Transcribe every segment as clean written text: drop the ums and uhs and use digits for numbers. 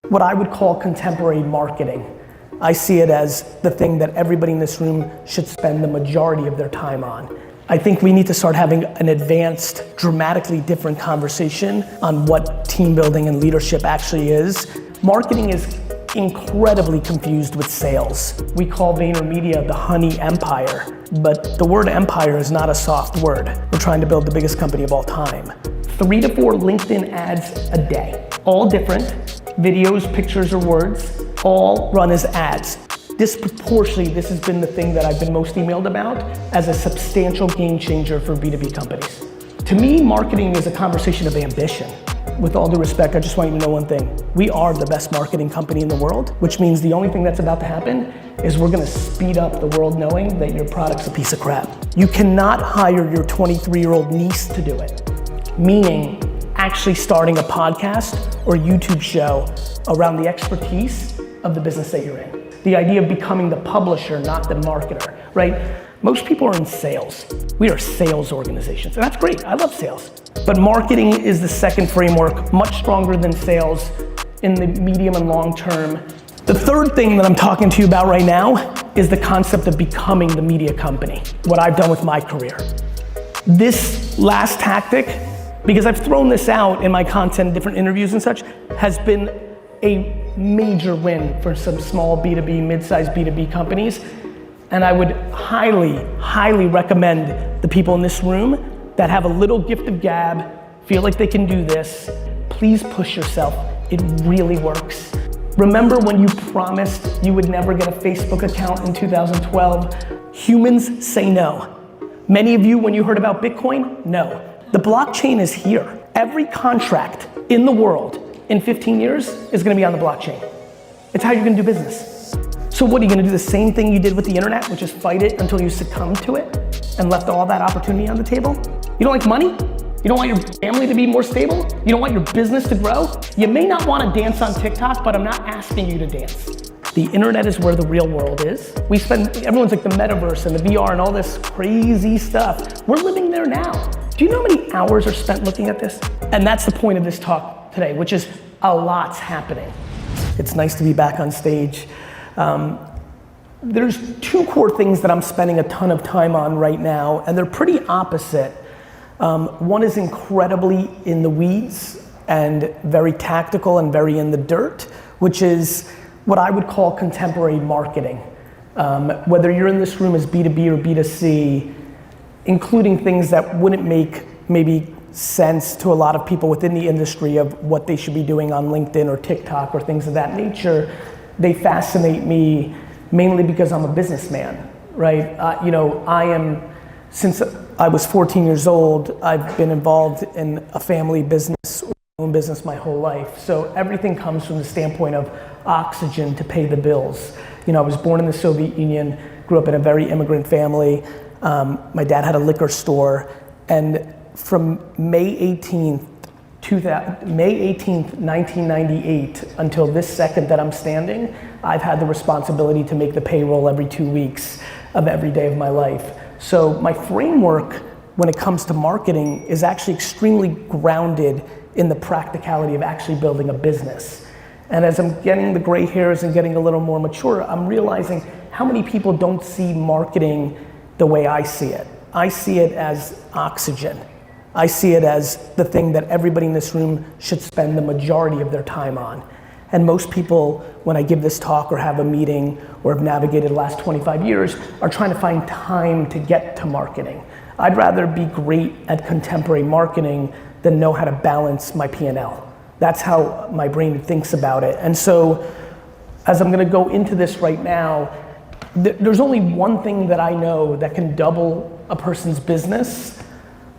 what I would call contemporary marketing. I see it as the thing that everybody in this room should spend the majority of their time on. I think we need to start having an advanced, dramatically different conversation on what team building and leadership actually is. Marketing is incredibly confused with sales. We call VaynerMedia the honey empire, but the word empire is not a soft word. We're trying to build the biggest company of all time. 3 to 4 LinkedIn ads a day, all different, videos, pictures, or words, all run as ads. Disproportionately, this has been the thing that I've been most emailed about as a substantial game changer for B2B companies. To me, marketing is a conversation of ambition. With all due respect, I just want you to know one thing. We are the best marketing company in the world, which means the only thing that's about to happen is we're gonna speed up the world knowing that your product's a piece of crap. You cannot hire your 23-year-old niece to do it. Meaning, actually starting a podcast or YouTube show around the expertise of the business that you're in. The idea of becoming the publisher, not the marketer, right? Most people are in sales. We are sales organizations, and that's great, I love sales. But marketing is the second framework, much stronger than sales in the medium and long term. The third thing that I'm talking to you about right now is the concept of becoming the media company, what I've done with my career. This last tactic, because I've thrown this out in my content, different interviews and such, has been a major win for some small B2B, mid-sized B2B companies. And I would highly, highly recommend the people in this room that have a little gift of gab, feel like they can do this, please push yourself. It really works. Remember when you promised you would never get a Facebook account in 2012? Humans say no. Many of you, when you heard about Bitcoin, no. The blockchain is here. Every contract in the world in 15 years is gonna be on the blockchain. It's how you're gonna do business. So what, are you gonna do the same thing you did with the internet, which is fight it until you succumb to it and left all that opportunity on the table? You don't like money? You don't want your family to be more stable? You don't want your business to grow? You may not wanna dance on TikTok, but I'm not asking you to dance. The internet is where the real world is. Everyone's like the metaverse and the VR and all this crazy stuff. We're living there now. Do you know how many hours are spent looking at this? And that's the point of this talk today, which is a lot's happening. It's nice to be back on stage. There's 2 core things that I'm spending a ton of time on right now, and they're pretty opposite. One is incredibly in the weeds and very tactical and very in the dirt, which is what I would call contemporary marketing. Whether you're in this room as B2B or B2C, including things that wouldn't make maybe sense to a lot of people within the industry of what they should be doing on LinkedIn or TikTok or things of that nature, they fascinate me mainly because I'm a businessman, right? Since I was 14 years old, I've been involved in a family business, own business my whole life. So everything comes from the standpoint of oxygen to pay the bills. I was born in the Soviet Union, grew up in a very immigrant family. My dad had a liquor store, and from May 18th, 1998 until this second that I'm standing, I've had the responsibility to make the payroll every 2 weeks of every day of my life. So my framework when it comes to marketing is actually extremely grounded in the practicality of actually building a business. And as I'm getting the gray hairs and getting a little more mature, I'm realizing how many people don't see marketing the way I see it. I see it as oxygen. I see it as the thing that everybody in this room should spend the majority of their time on. And most people, when I give this talk or have a meeting or have navigated the last 25 years, are trying to find time to get to marketing. I'd rather be great at contemporary marketing than know how to balance my P&L. That's how my brain thinks about it. And so, as I'm gonna go into this right now, there's only one thing that I know that can double a person's business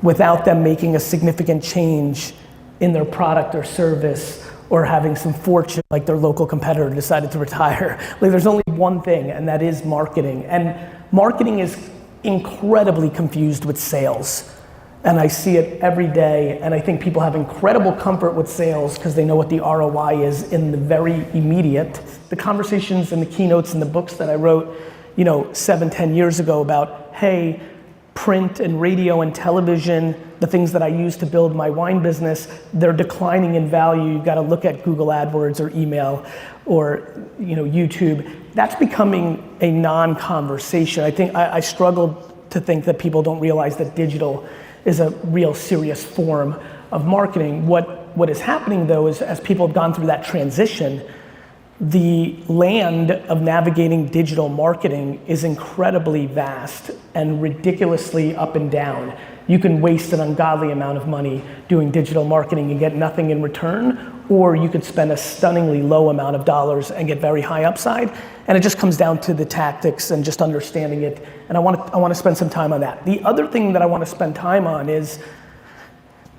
without them making a significant change in their product or service or having some fortune like their local competitor decided to retire. Like, there's only one thing, and that is marketing. And marketing is incredibly confused with sales. And I see it every day, and I think people have incredible comfort with sales because they know what the ROI is in the very immediate. The conversations and the keynotes and the books that I wrote, 7-10 years ago about, hey, print and radio and television, the things that I use to build my wine business, they're declining in value. You've got to look at Google AdWords or email or YouTube. That's becoming a non-conversation. I think I struggle to think that people don't realize that digital is a real serious form of marketing. What is happening though is as people have gone through that transition, the land of navigating digital marketing is incredibly vast and ridiculously up and down. You can waste an ungodly amount of money doing digital marketing and get nothing in return, or you could spend a stunningly low amount of dollars and get very high upside. And it just comes down to the tactics and just understanding it. And I want to spend some time on that. The other thing that I want to spend time on is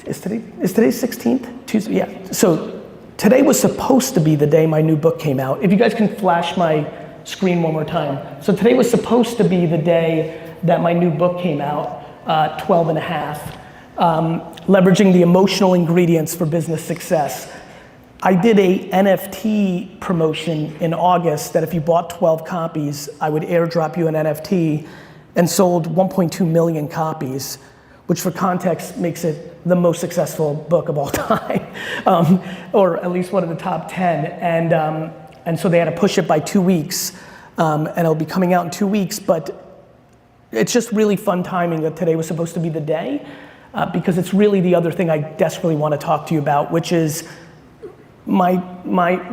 today 16th? Tuesday, yeah. So today was supposed to be the day my new book came out. If you guys can flash my screen one more time. So today was supposed to be the day that my new book came out, 12 and a half, leveraging the emotional ingredients for business success. I did a NFT promotion in August that if you bought 12 copies, I would airdrop you an NFT, and sold 1.2 million copies, which for context makes it the most successful book of all time, or at least one of the top 10. And so they had to push it by 2 weeks, and it'll be coming out in 2 weeks, but it's just really fun timing that today was supposed to be the day, because it's really the other thing I desperately want to talk to you about, which is my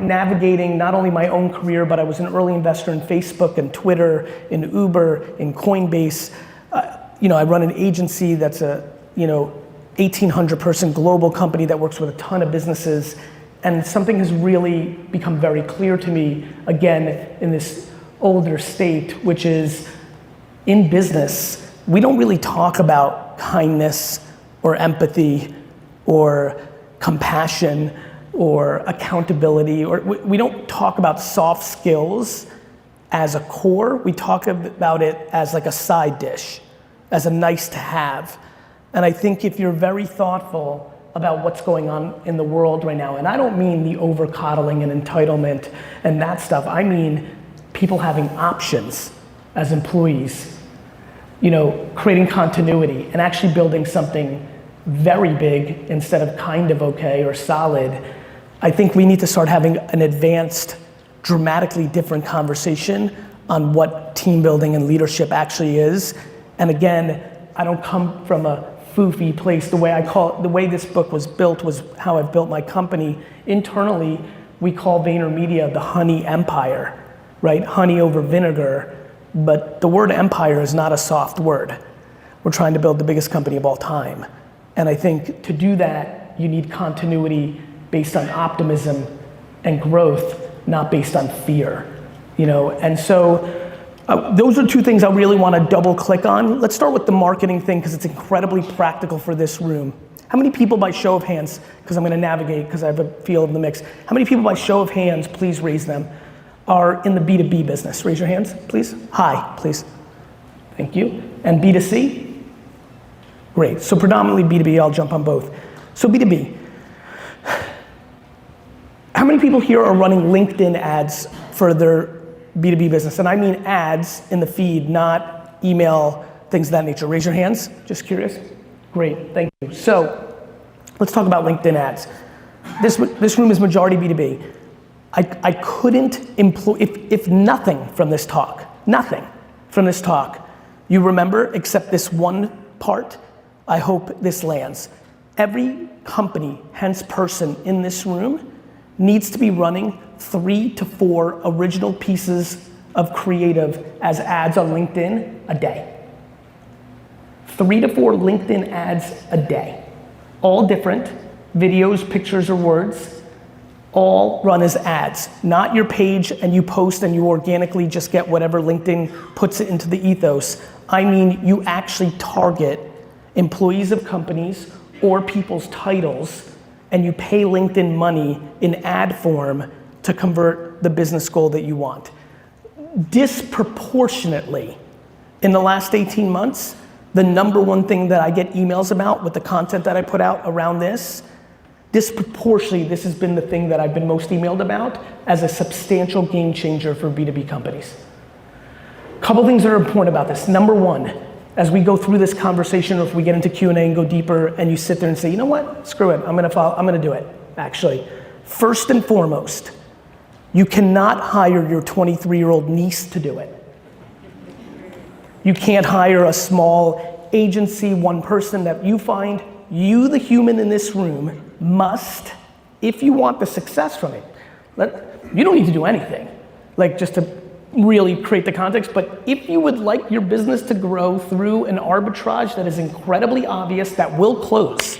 navigating not only my own career, but I was an early investor in Facebook and Twitter, in Uber, in Coinbase. I run an agency that's a 1,800 person global company that works with a ton of businesses, and something has really become very clear to me, again, in this older state, which is in business, we don't really talk about kindness or empathy or compassion or accountability, or we don't talk about soft skills as a core. We talk about it as like a side dish, as a nice to have. And I think if you're very thoughtful about what's going on in the world right now, and I don't mean the over-coddling and entitlement and that stuff, I mean people having options as employees, creating continuity and actually building something very big instead of kind of okay or solid. I think we need to start having an advanced, dramatically different conversation on what team building and leadership actually is. And again, I don't come from a foofy place. The way this book was built was how I've built my company. Internally, we call VaynerMedia the honey empire, right? Honey over vinegar, but the word empire is not a soft word. We're trying to build the biggest company of all time. And I think to do that, you need continuity based on optimism and growth, not based on fear, And so those are two things I really want to double click on. Let's start with the marketing thing because it's incredibly practical for this room. How many people by show of hands, because I'm going to navigate because I have a feel of the mix. How many people by show of hands, please raise them, are in the B2B business? Raise your hands, please. Hi, please. Thank you. And B2C? Great. So predominantly B2B, I'll jump on both. So B2B. How many people here are running LinkedIn ads for their B2B business? And I mean ads in the feed, not email, things of that nature. Raise your hands, just curious. Great, thank you. So let's talk about LinkedIn ads. This room is majority B2B. I couldn't employ, if nothing from this talk, you remember except this one part, I hope this lands. Every company, hence person in this room, needs to be running 3 to 4 original pieces of creative as ads on LinkedIn a day. 3 to 4 LinkedIn ads a day. All different, videos, pictures, or words, all run as ads. Not your page and you post and you organically just get whatever LinkedIn puts it into the ethos. I mean, you actually target employees of companies or people's titles, and you pay LinkedIn money in ad form to convert the business goal that you want. Disproportionately, in the last 18 months, the number one thing that I get emails about with the content that I put out around this, disproportionately, this has been the thing that I've been most emailed about as a substantial game changer for B2B companies. Couple things that are important about this. Number one, as we go through this conversation, or if we get into Q&A and go deeper, and you sit there and say, you know what, screw it, I'm gonna do it, actually. First and foremost, you cannot hire your 23-year-old niece to do it. You can't hire a small agency, one person that you find. You, the human in this room, must, if you want the success from it, you don't need to do anything, like just to really create the context, but if you would like your business to grow through an arbitrage that is incredibly obvious, that will close.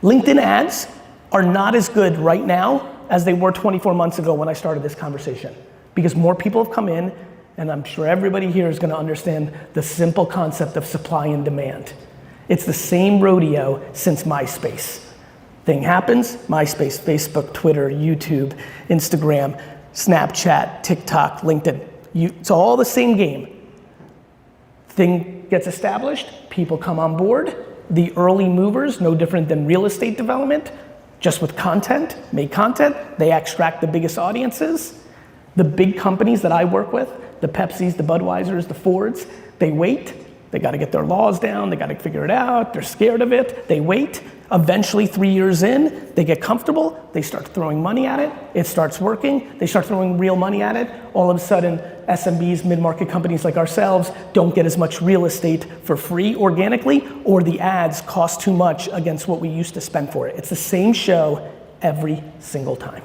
LinkedIn ads are not as good right now as they were 24 months ago when I started this conversation, because more people have come in, and I'm sure everybody here is gonna understand the simple concept of supply and demand. It's the same rodeo since MySpace. Thing happens, MySpace, Facebook, Twitter, YouTube, Instagram, Snapchat, TikTok, LinkedIn. It's all the same game. Thing gets established, people come on board. The early movers, no different than real estate development, just with content, make content, they extract the biggest audiences. The big companies that I work with, the Pepsis, the Budweisers, the Fords, they wait. They gotta get their laws down, they gotta figure it out, they're scared of it, they wait. Eventually, 3 years in, they get comfortable, they start throwing money at it, it starts working, they start throwing real money at it. All of a sudden, SMBs, mid-market companies like ourselves don't get as much real estate for free organically, or the ads cost too much against what we used to spend for it. It's the same show every single time.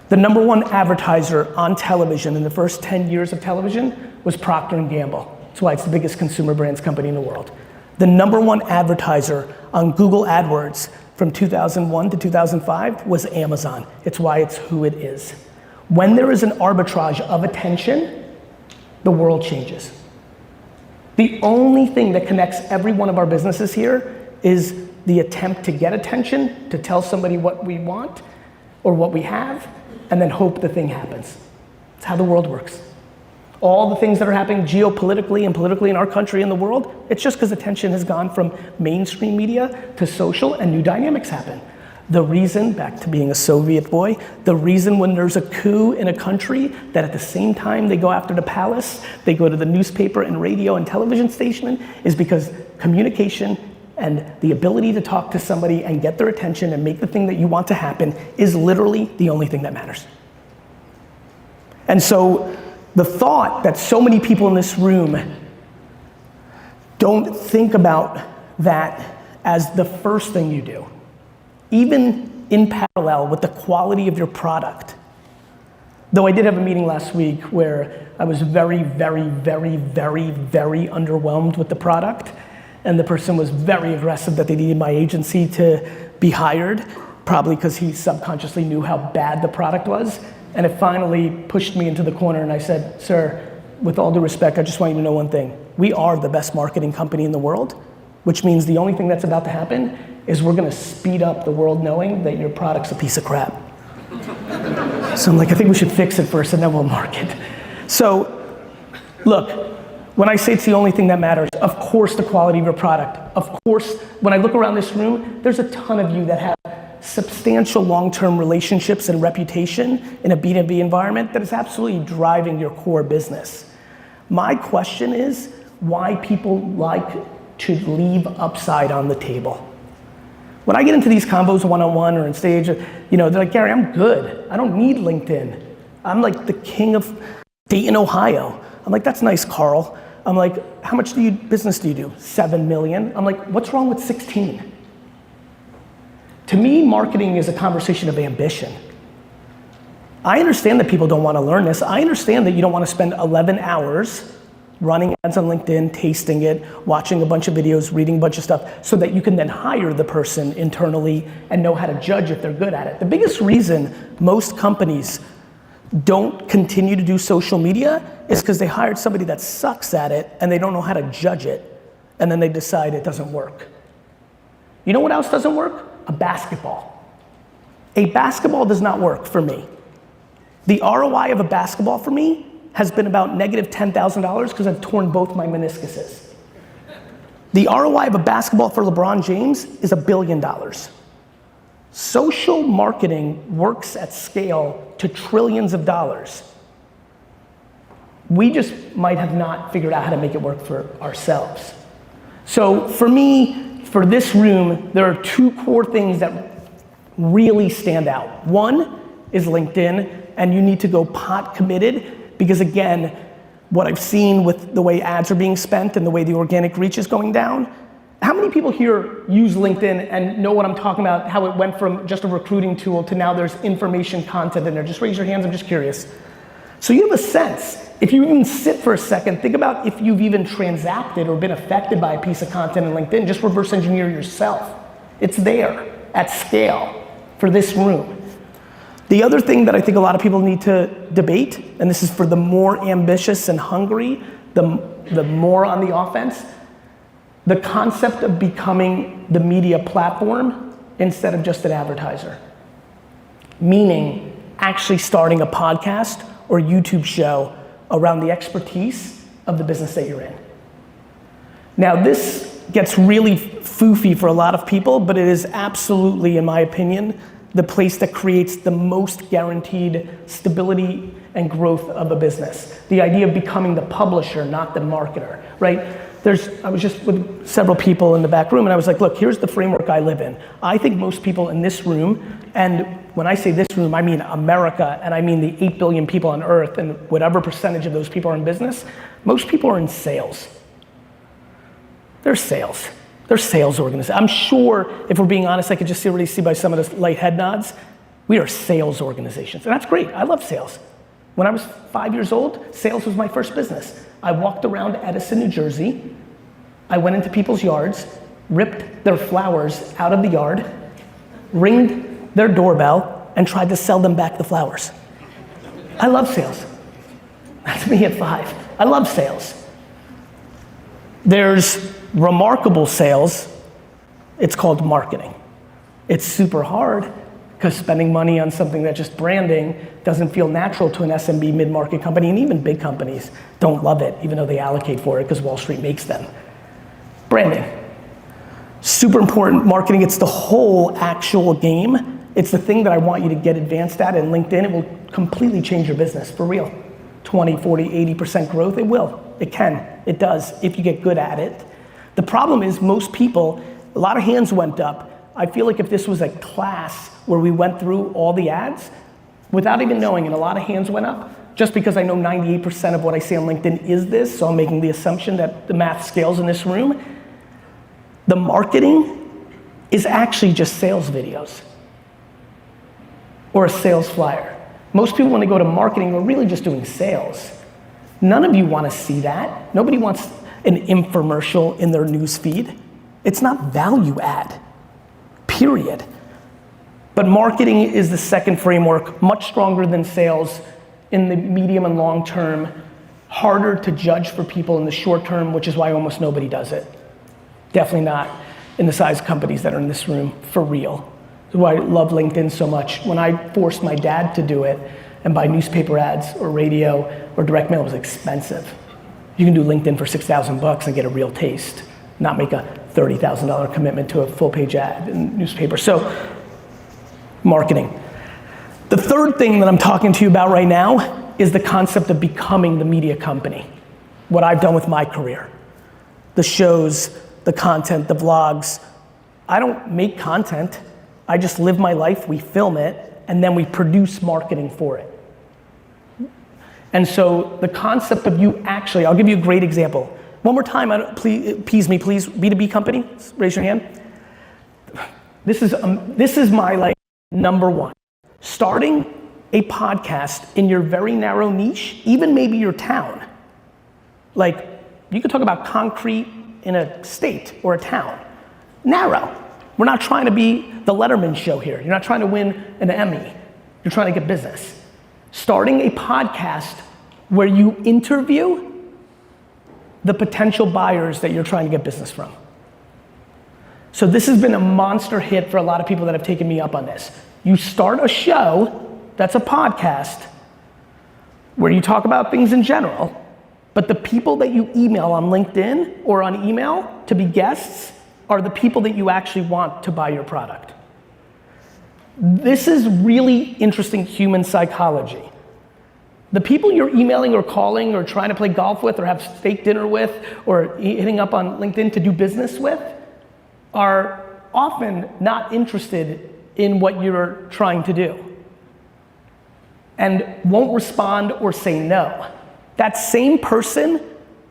The number one advertiser on television in the first 10 years of television was Procter & Gamble. That's why it's the biggest consumer brands company in the world. The number one advertiser on Google AdWords from 2001 to 2005 was Amazon. It's why it's who it is. When there is an arbitrage of attention, the world changes. The only thing that connects every one of our businesses here is the attempt to get attention, to tell somebody what we want or what we have, and then hope the thing happens. It's how the world works. All the things that are happening geopolitically and politically in our country and the world, it's just because attention has gone from mainstream media to social, and new dynamics happen. The reason, back to being a Soviet boy, the reason when there's a coup in a country that at the same time they go after the palace, they go to the newspaper and radio and television station, is because communication and the ability to talk to somebody and get their attention and make the thing that you want to happen is literally the only thing that matters. And so, the thought that so many people in this room don't think about that as the first thing you do, even in parallel with the quality of your product. Though I did have a meeting last week where I was very, very, very, very, very underwhelmed with the product, and the person was very aggressive that they needed my agency to be hired, probably because he subconsciously knew how bad the product was. And it finally pushed me into the corner, and I said, sir, with all due respect, I just want you to know one thing. We are the best marketing company in the world, which means the only thing that's about to happen is we're gonna speed up the world knowing that your product's a piece of crap. So I'm like, I think we should fix it first and then we'll market. So, look, when I say it's the only thing that matters, of course the quality of your product. Of course, when I look around this room, there's a ton of you that have substantial long-term relationships and reputation in a B2B environment that is absolutely driving your core business. My question is why people like to leave upside on the table. When I get into these combos one-on-one or on stage, they're like, Gary, I'm good. I don't need LinkedIn. I'm like the king of Dayton, Ohio. I'm like, that's nice, Carl. I'm like, how much business do you do? 7 million. I'm like, what's wrong with 16? To me, marketing is a conversation of ambition. I understand that people don't want to learn this. I understand that you don't want to spend 11 hours running ads on LinkedIn, tasting it, watching a bunch of videos, reading a bunch of stuff, so that you can then hire the person internally and know how to judge if they're good at it. The biggest reason most companies don't continue to do social media is because they hired somebody that sucks at it and they don't know how to judge it, and then they decide it doesn't work. You know what else doesn't work? A basketball. A basketball does not work for me. The ROI of a basketball for me has been about negative $10,000 because I've torn both my meniscuses. The ROI of a basketball for LeBron James is $1 billion. Social marketing works at scale to trillions of dollars. We just might have not figured out how to make it work for ourselves. So for me, for this room, there are two core things that really stand out. One is LinkedIn, and you need to go pot committed, because again, what I've seen with the way ads are being spent and the way the organic reach is going down, how many people here use LinkedIn and know what I'm talking about, how it went from just a recruiting tool to now there's information content in there? Just raise your hands, I'm just curious. So you have a sense. If you even sit for a second, think about if you've even transacted or been affected by a piece of content in LinkedIn, just reverse engineer yourself. It's there at scale for this room. The other thing that I think a lot of people need to debate, and this is for the more ambitious and hungry, the more on the offense, the concept of becoming the media platform instead of just an advertiser. Meaning actually starting a podcast or YouTube show around the expertise of the business that you're in. Now this gets really foofy for a lot of people, but it is absolutely, in my opinion, the place that creates the most guaranteed stability and growth of a business. The idea of becoming the publisher, not the marketer, right? I was just with several people in the back room and I was like, look, here's the framework I live in. I think most people in this room, and when I say this room, I mean America, and I mean the 8 billion people on earth, and whatever percentage of those people are in business, most people are in sales. They're sales. They're sales organizations. I'm sure, if we're being honest, I could just already see by some of the light head nods, we are sales organizations, and that's great. I love sales. When I was 5 years old, sales was my first business. I walked around Edison, New Jersey. I went into people's yards, ripped their flowers out of the yard, ringed their doorbell, and tried to sell them back the flowers. I love sales. That's me at 5. I love sales. There's remarkable sales. It's called marketing. It's super hard because spending money on something that's just branding doesn't feel natural to an SMB mid-market company, and even big companies don't love it, even though they allocate for it because Wall Street makes them. Branding. Super important. Marketing, it's the whole actual game. It's the thing that I want you to get advanced at, and LinkedIn, it will completely change your business, for real. 20, 40, 80% growth, it will. It can, it does, if you get good at it. The problem is most people, a lot of hands went up. I feel like if this was a class where we went through all the ads, without even knowing, and a lot of hands went up, just because I know 98% of what I say on LinkedIn is this, so I'm making the assumption that the math scales in this room. The marketing is actually just sales videos or a sales flyer. Most people, when they go to marketing, are really just doing sales. None of you want to see that. Nobody wants an infomercial in their news feed. It's not value add, period. But marketing is the second framework, much stronger than sales in the medium and long term, harder to judge for people in the short term, which is why almost nobody does it. Definitely not in the size companies that are in this room, for real. That's why I love LinkedIn so much. When I forced my dad to do it and buy newspaper ads or radio or direct mail, it was expensive. You can do LinkedIn for $6,000 and get a real taste, not make a $30,000 commitment to a full page ad in newspaper. So, marketing. The third thing that I'm talking to you about right now is the concept of becoming the media company. What I've done with my career. The shows, the content, the vlogs. I don't make content. I just live my life, we film it, and then we produce marketing for it. And so the concept of you actually, I'll give you a great example. One more time, please, B2B company, raise your hand. This is my like number one. Starting a podcast in your very narrow niche, even maybe your town. Like, you could talk about concrete in a state or a town. Narrow. We're not trying to be the Letterman show here. You're not trying to win an Emmy. You're trying to get business. Starting a podcast where you interview the potential buyers that you're trying to get business from. So this has been a monster hit for a lot of people that have taken me up on this. You start a show that's a podcast where you talk about things in general, but the people that you email on LinkedIn or on email to be guests are the people that you actually want to buy your product. This is really interesting human psychology. The people you're emailing or calling or trying to play golf with or have steak dinner with or hitting up on LinkedIn to do business with are often not interested in what you're trying to do and won't respond or say no. That same person,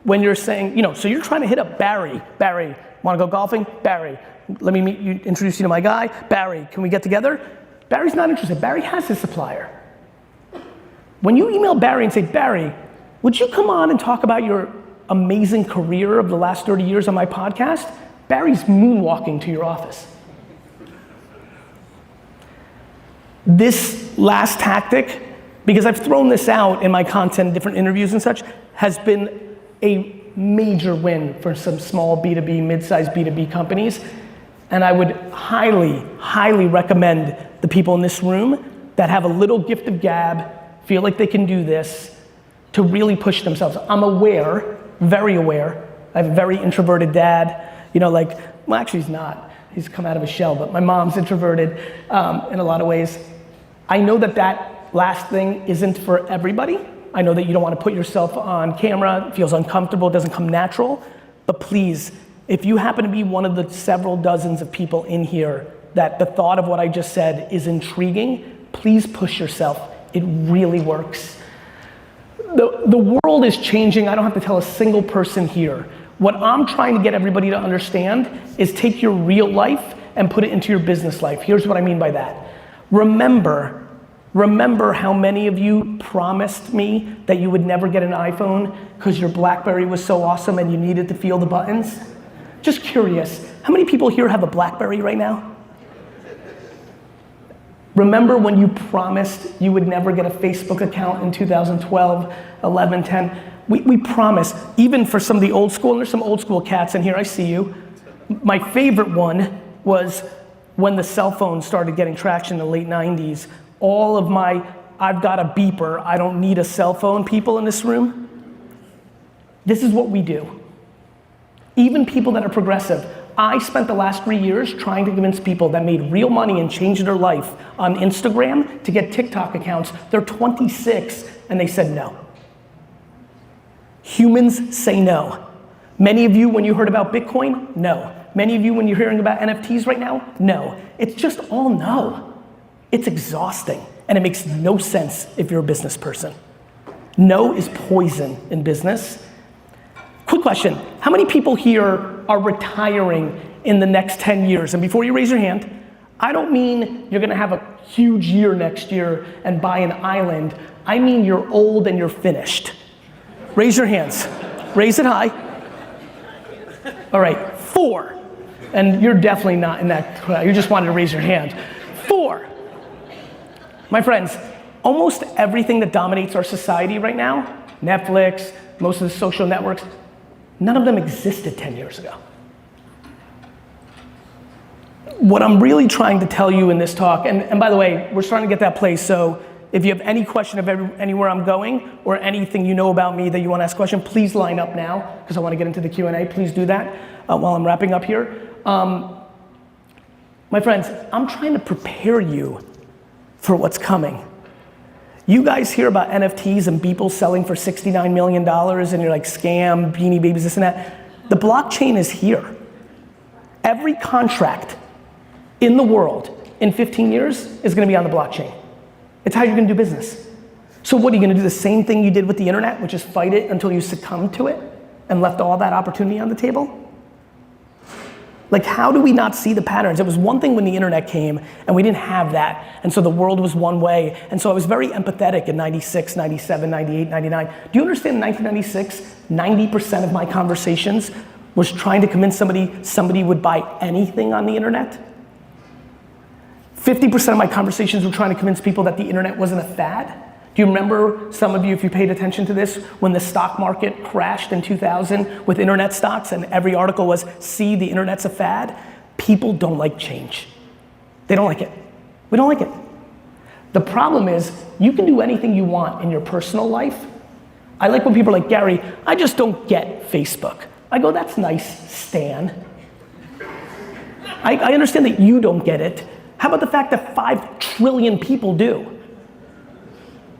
when you're saying, so you're trying to hit up Barry. Barry, wanna go golfing? Barry, let me introduce you to my guy. Barry, can we get together? Barry's not interested. Barry has his supplier. When you email Barry and say, Barry, would you come on and talk about your amazing career of the last 30 years on my podcast? Barry's moonwalking to your office. This last tactic, because I've thrown this out in my content, different interviews and such, has been a major win for some small B2B, mid-sized B2B companies. And I would highly, highly recommend the people in this room that have a little gift of gab, feel like they can do this, to really push themselves. I'm aware, very aware, I have a very introverted dad, well actually he's not, he's come out of his shell, but my mom's introverted in a lot of ways. I know that last thing isn't for everybody. I know that you don't want to put yourself on camera, it feels uncomfortable, it doesn't come natural, but please, if you happen to be one of the several dozens of people in here that the thought of what I just said is intriguing, please push yourself. It really works. The world is changing. I don't have to tell a single person here. What I'm trying to get everybody to understand is take your real life and put it into your business life. Here's what I mean by that. Remember how many of you promised me that you would never get an iPhone because your BlackBerry was so awesome and you needed to feel the buttons? Just curious, how many people here have a BlackBerry right now? Remember when you promised you would never get a Facebook account in 2012, 11, 10? We promised, even for some of the old school, and there's some old school cats in here, I see you. My favorite one was when the cell phone started getting traction in the late 90s. All of my, I've got a beeper, I don't need a cell phone people in this room. This is what we do. Even people that are progressive. I spent the last 3 years trying to convince people that made real money and changed their life on Instagram to get TikTok accounts. They're 26 and they said no. Humans say no. Many of you, when you heard about Bitcoin, no. Many of you, when you're hearing about NFTs right now, no. It's just all no. It's exhausting and it makes no sense if you're a business person. No is poison in business. Quick question, how many people here are retiring in the next 10 years? And before you raise your hand, I don't mean you're gonna have a huge year next year and buy an island. I mean you're old and you're finished. Raise your hands, raise it high. All right, 4. And you're definitely not in that crowd, you just wanted to raise your hand. 4. My friends, almost everything that dominates our society right now, Netflix, most of the social networks, none of them existed 10 years ago. What I'm really trying to tell you in this talk, and by the way, we're starting to get that place, so if you have any question of anywhere I'm going or anything you know about me that you want to ask a question, please line up now, because I want to get into the Q&A. Please do that while I'm wrapping up here. My friends, I'm trying to prepare you for what's coming. You guys hear about NFTs and people selling for $69 million and you're like, scam, beanie babies, this and that. The blockchain is here. Every contract in the world in 15 years is gonna be on the blockchain. It's how you're gonna do business. So what, are you gonna do the same thing you did with the internet, which is fight it until you succumb to it and left all that opportunity on the table? Like, how do we not see the patterns? It was one thing when the internet came and we didn't have that, and so the world was one way, and so I was very empathetic in 96, 97, 98, 99. Do you understand in 1996, 90% of my conversations was trying to convince somebody would buy anything on the internet? 50% of my conversations were trying to convince people that the internet wasn't a fad. Do you remember, some of you, if you paid attention to this, when the stock market crashed in 2000 with internet stocks and every article was, see, the internet's a fad? People don't like change. They don't like it. We don't like it. The problem is, you can do anything you want in your personal life. I like when people are like, Gary, I just don't get Facebook. I go, that's nice, Stan. I understand that you don't get it. How about the fact that 5 trillion people do?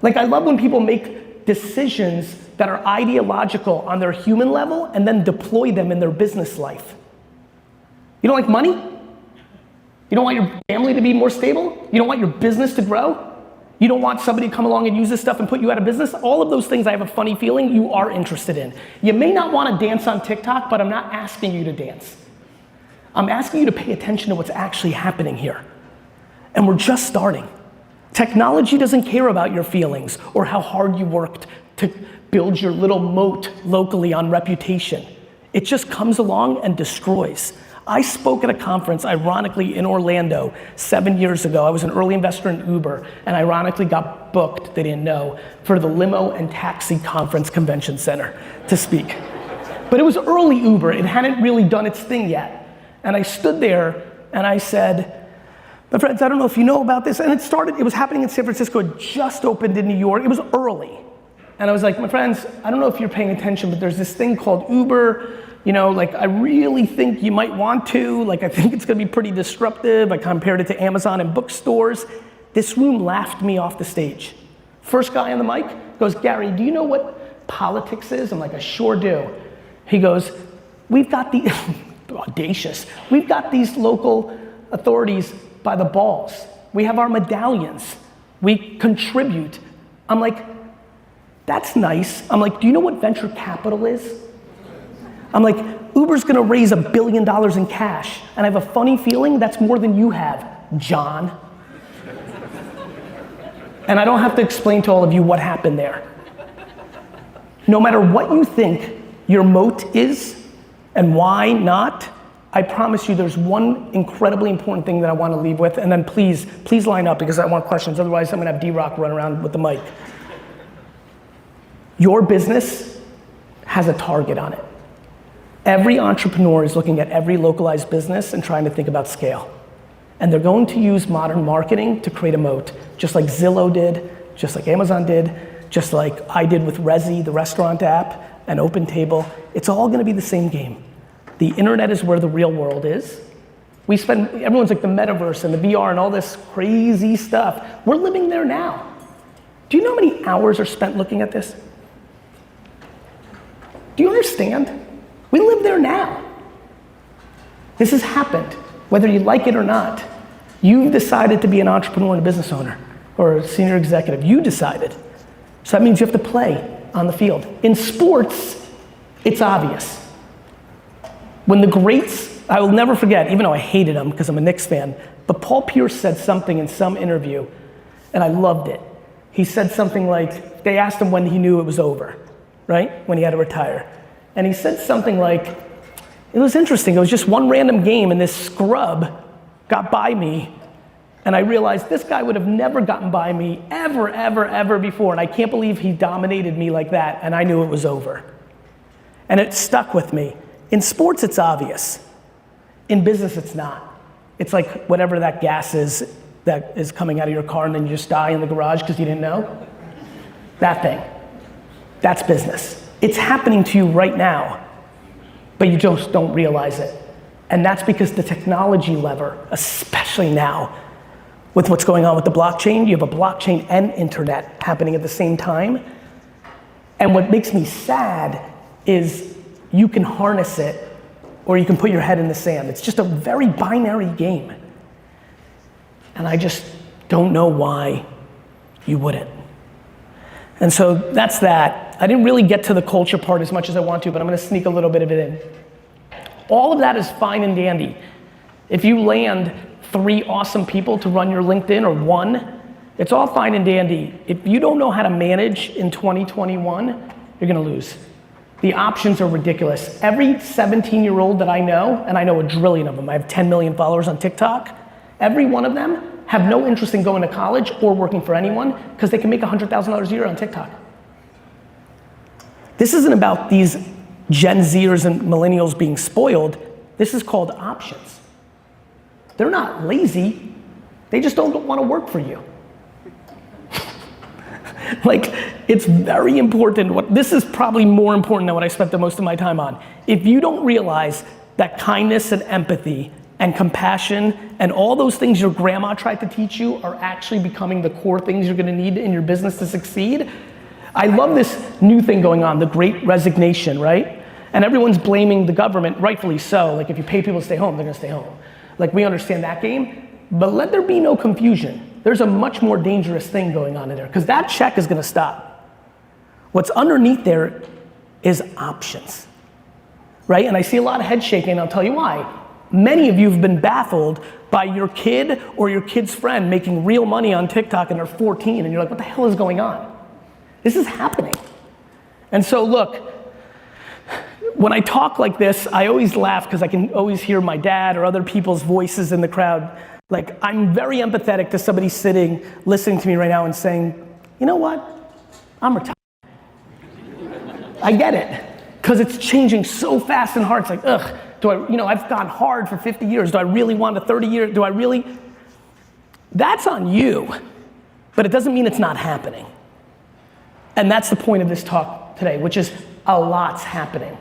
Like, I love when people make decisions that are ideological on their human level and then deploy them in their business life. You don't like money? You don't want your family to be more stable? You don't want your business to grow? You don't want somebody to come along and use this stuff and put you out of business? All of those things I have a funny feeling you are interested in. You may not want to dance on TikTok, but I'm not asking you to dance. I'm asking you to pay attention to what's actually happening here. And we're just starting. Technology doesn't care about your feelings or how hard you worked to build your little moat locally on reputation. It just comes along and destroys. I spoke at a conference, ironically, in Orlando 7 years ago. I was an early investor in Uber, and ironically got booked, they didn't know, for the Limo and Taxi Conference Convention Center to speak. But it was early Uber, it hadn't really done its thing yet. And I stood there and I said, my friends, I don't know if you know about this, and it was happening in San Francisco, it just opened in New York, it was early. And I was like, my friends, I don't know if you're paying attention, but there's this thing called Uber. You know, like I really think you might want to, like I think it's gonna be pretty disruptive. I compared it to Amazon and bookstores. This room laughed me off the stage. First guy on the mic goes, Gary, do you know what politics is? I'm like, I sure do. He goes, we've got the, audacious, we've got these local authorities by the balls. We have our medallions. We contribute. I'm like, that's nice. I'm like, do you know what venture capital is? I'm like, Uber's gonna raise $1 billion in cash, and I have a funny feeling that's more than you have, John. And I don't have to explain to all of you what happened there. No matter what you think your moat is and why not, I promise you there's one incredibly important thing that I want to leave with, and then please line up because I want questions, otherwise I'm gonna have D-Rock run around with the mic. Your business has a target on it. Every entrepreneur is looking at every localized business and trying to think about scale. And they're going to use modern marketing to create a moat, just like Zillow did, just like Amazon did, just like I did with Resy, the restaurant app, and OpenTable. It's all gonna be the same game. The internet is where the real world is. Everyone's like the metaverse and the VR and all this crazy stuff. We're living there now. Do you know how many hours are spent looking at this? Do you understand? We live there now. This has happened, whether you like it or not. You've decided to be an entrepreneur and a business owner or a senior executive. You decided. So that means you have to play on the field. In sports, it's obvious. When the greats, I will never forget, even though I hated him because I'm a Knicks fan, but Paul Pierce said something in some interview and I loved it. He said something like, they asked him when he knew it was over, right? When he had to retire. And he said something like, it was interesting, it was just one random game and this scrub got by me and I realized this guy would have never gotten by me ever before, and I can't believe he dominated me like that, and I knew it was over. And it stuck with me. In sports, it's obvious. In business, it's not. It's like whatever that gas is that is coming out of your car and then you just die in the garage because you didn't know. That thing. That's business. It's happening to you right now, but you just don't realize it. And that's because the technology lever, especially now, with what's going on with the blockchain, you have a blockchain and internet happening at the same time. And what makes me sad is you can harness it or you can put your head in the sand. It's just a very binary game. And I just don't know why you wouldn't. And so that's that. I didn't really get to the culture part as much as I want to, but I'm gonna sneak a little bit of it in. All of that is fine and dandy. If you land 3 awesome people to run your LinkedIn or 1, it's all fine and dandy. If you don't know how to manage in 2021, you're gonna lose. The options are ridiculous. Every 17-year-old that I know, and I know a trillion of them, I have 10 million followers on TikTok, every one of them have no interest in going to college or working for anyone because they can make $100,000 a year on TikTok. This isn't about these Gen Zers and millennials being spoiled. This is called options. They're not lazy. They just don't want to work for you. Like, it's very important. This is probably more important than what I spent the most of my time on. If you don't realize that kindness and empathy and compassion and all those things your grandma tried to teach you are actually becoming the core things you're gonna need in your business to succeed, I love this new thing going on, the great resignation, right? And everyone's blaming the government, rightfully so. Like if you pay people to stay home, they're gonna stay home. Like we understand that game, but let there be no confusion. There's a much more dangerous thing going on in there because that check is gonna stop. What's underneath there is options, right? And I see a lot of head shaking and I'll tell you why. Many of you have been baffled by your kid or your kid's friend making real money on TikTok and they're 14 and you're like, what the hell is going on? This is happening. And so look, when I talk like this, I always laugh because I can always hear my dad or other people's voices in the crowd. Like I'm very empathetic to somebody sitting, listening to me right now and saying, you know what? I'm retired. I get it, because it's changing so fast and hard. It's like, ugh, I've gone hard for 50 years. Do I really want a 30 year, do I really? That's on you, but it doesn't mean it's not happening. And that's the point of this talk today, which is a lot's happening.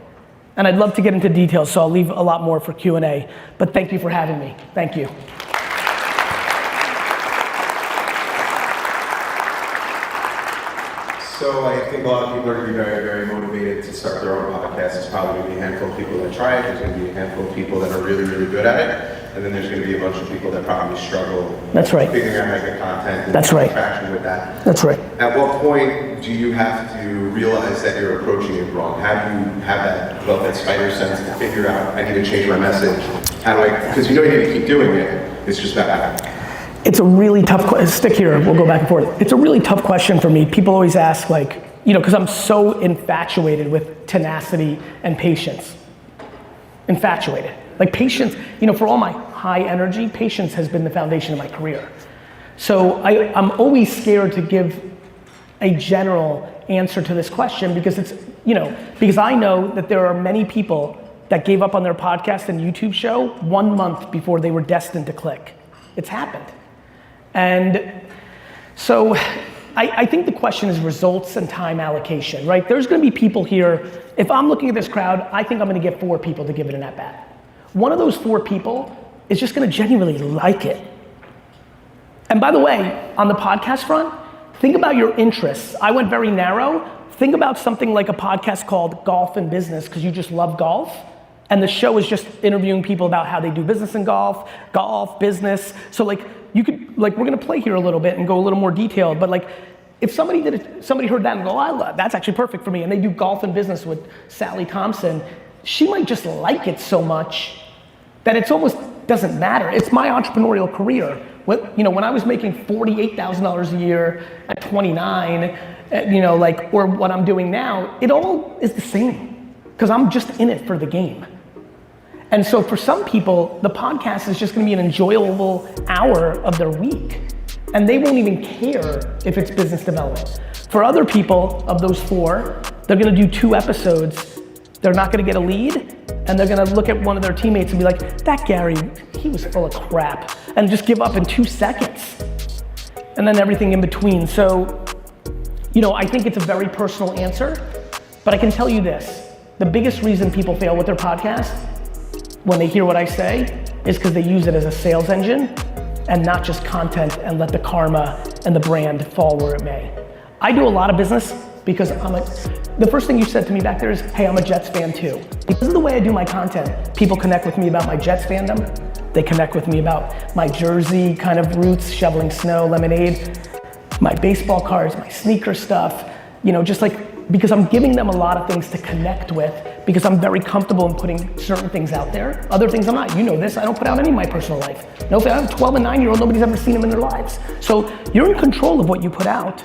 And I'd love to get into details, so I'll leave a lot more for Q&A, but thank you for having me. Thank you. So I think a lot of people are going to be very, very motivated to start their own podcast. There's probably going to be a handful of people that try it. There's going to be a handful of people that are really, really good at it. And then there's going to be a bunch of people that probably struggle That's right. figuring out how to get content and That's right. traction with that. That's right. At what point do you have to realize that you're approaching it wrong? How do you have that, develop that spider sense to figure out, I need to change my message? How do I, because you need to keep doing it. It's just that. It's a really tough question. Stick here, we'll go back and forth. It's a really tough question for me. People always ask because I'm so infatuated with tenacity and patience. Infatuated. Like patience, for all my high energy, patience has been the foundation of my career. So I'm always scared to give a general answer to this question because because I know that there are many people that gave up on their podcast and YouTube show 1 month before they were destined to click. It's happened. And so I think the question is results and time allocation, right? There's gonna be people here, if I'm looking at this crowd, I think I'm gonna get 4 people to give it an at-bat. One of those 4 people is just gonna genuinely like it. And by the way, on the podcast front, think about your interests. I went very narrow. Think about something like a podcast called Golf and Business because you just love golf. And the show is just interviewing people about how they do business in golf, business. So you could, we're gonna play here a little bit and go a little more detailed, but if somebody heard that and go, that's actually perfect for me, and they do golf and business with Sally Thompson, she might just like it so much that it's almost doesn't matter. It's my entrepreneurial career. When I was making $48,000 a year at 29, or what I'm doing now, it all is the same because I'm just in it for the game. And so for some people, the podcast is just gonna be an enjoyable hour of their week. And they won't even care if it's business development. For other people, of those 4, they're gonna do 2 episodes, they're not gonna get a lead, and they're gonna look at one of their teammates and be like, that Gary, he was full of crap, and just give up in 2 seconds. And then everything in between. So, I think it's a very personal answer, but I can tell you this, the biggest reason people fail with their podcast when they hear what I say is because they use it as a sales engine and not just content and let the karma and the brand fall where it may. I do a lot of business because the first thing you said to me back there is, hey, I'm a Jets fan too. Because of the way I do my content, people connect with me about my Jets fandom. They connect with me about my Jersey kind of roots, shoveling snow, lemonade, my baseball cards, my sneaker stuff, because I'm giving them a lot of things to connect with because I'm very comfortable in putting certain things out there. Other things I'm not. You know this, I don't put out any of my personal life. No, if I have a 12 and 9-year-old, nobody's ever seen them in their lives. So you're in control of what you put out,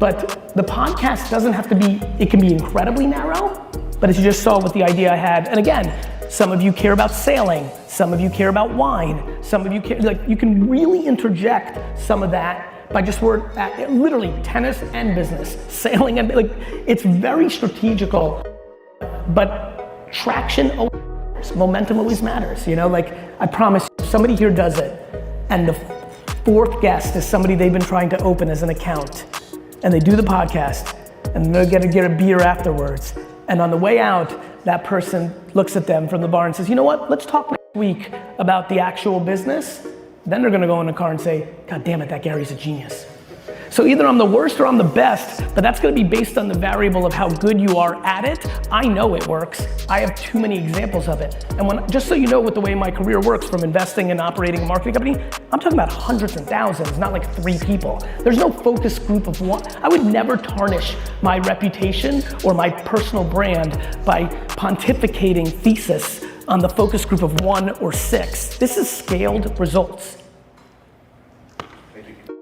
but the podcast doesn't have to be, it can be incredibly narrow, but as you just saw with the idea I had, and again, some of you care about sailing, some of you care about wine, some of you care, you can really interject some of that by just literally tennis and business, sailing and it's very strategical, but traction always matters, momentum always matters, I promise you, if somebody here does it and the 4th guest is somebody they've been trying to open as an account and they do the podcast and they're gonna get a beer afterwards and on the way out, that person looks at them from the bar and says, you know what, let's talk next week about the actual business. Then they're gonna go in the car and say, God damn it, that Gary's a genius. So either I'm the worst or I'm the best, but that's gonna be based on the variable of how good you are at it. I know it works. I have too many examples of it. And just so you know what the way my career works from investing and operating a marketing company, I'm talking about hundreds and thousands, not like 3 people. There's no focus group of one. I would never tarnish my reputation or my personal brand by pontificating thesis on the focus group of 1 or 6. This is scaled results. Thank you.